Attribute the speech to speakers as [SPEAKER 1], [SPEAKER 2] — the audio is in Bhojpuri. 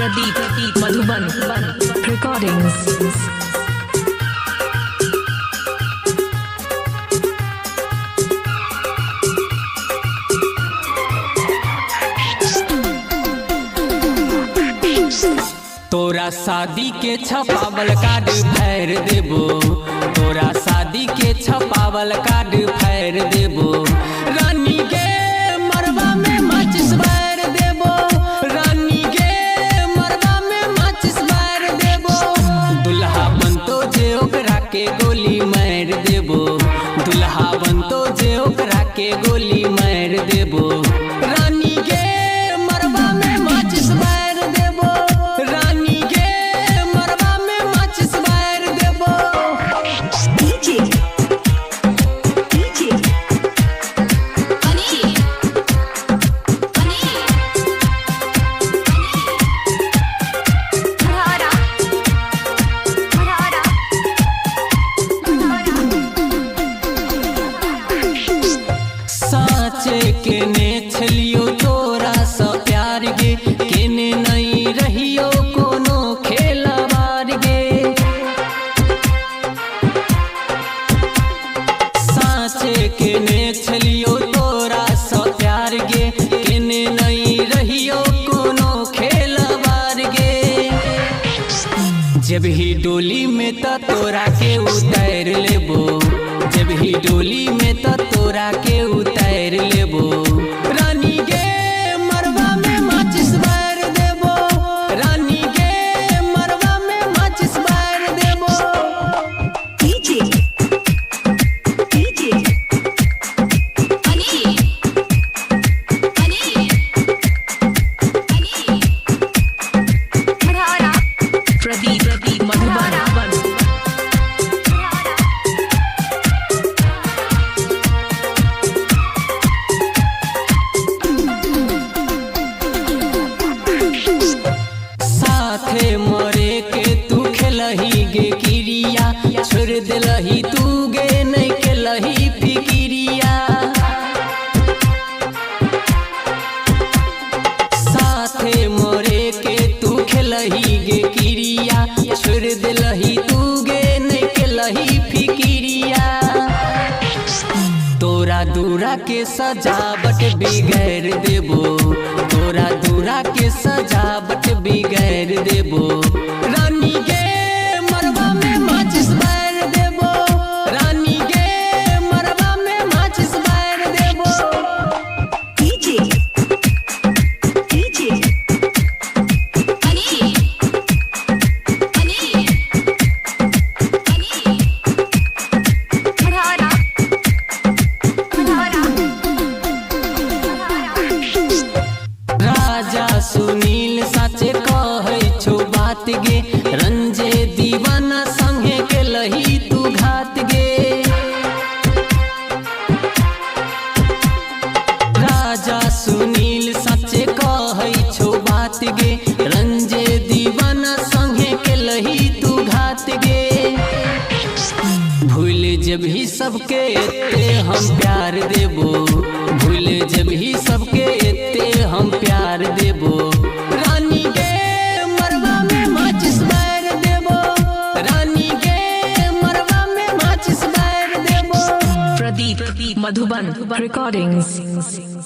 [SPEAKER 1] प्रदीप मधुबन recordings।
[SPEAKER 2] तोरा शादी के छपावल कार्ड फाड़ देबो, तोरा शादी के छपावल कार्ड फाड़ देबो। रानी के मरवा में माचिस बार देबो, रानी के मरवा में माचिस बार देबो। दुल्हा बनतो जे ओकरा के गोली मार देबो, दुल्हा बनतो जे ओकरा के गोली मार देबो। रानी के मरवा में माचिस बार देबो, रानी के मरवा में माचिस बार देबो। साचे केने छलियो तोरा सा प्यार गे, केने नहीं रहियो कोनो खेलवार गे। साचे केने छलियो तोरा सा प्यार गे, केने नहीं रहियो कोनो खेलवार गे। जब ही डोली में त तोरा के उतार लेबो, जब ही डोली में त तोरा के उतार लेबो। रानी के मरवा में माचिस बार देबो, रानी के मरवा में माचिस बार देबो।
[SPEAKER 1] प्रदीप मधुबन
[SPEAKER 2] साथे मरे के तू खेलही गे किरिया, छोड़ देलही तू गे नहीं केलही फिकिरिया। साथे मरे के तू खेलही गे किरिया, छोड़ देलही तू गे नहीं केलही फिकिरिया। तोरा दूरा के सजावट बिगाड़ देबो, तोरा दूरा के सजावट बिगाड़ देबो। रानी के मरवा में माचिस बार देबो, रानी के मरवा में माचिस बार देबो। राजा सुनील साचे कहै छौ बात गे, रंजे दीवाना संगे केलही तू घात गे। राजा सुनील साचे कहै छौ बात गे, रंजे दीवाना संगे केलही तू घात गे। भूल जब ही सबके एते हम प्यार देबो, भूल जब ही सबके एते हम प्यार देबो। रानी के मरवा में माचिस बार देबो, रानी के मरवा में माचिस बार देबो।
[SPEAKER 1] प्रदीप मधुबन recordings।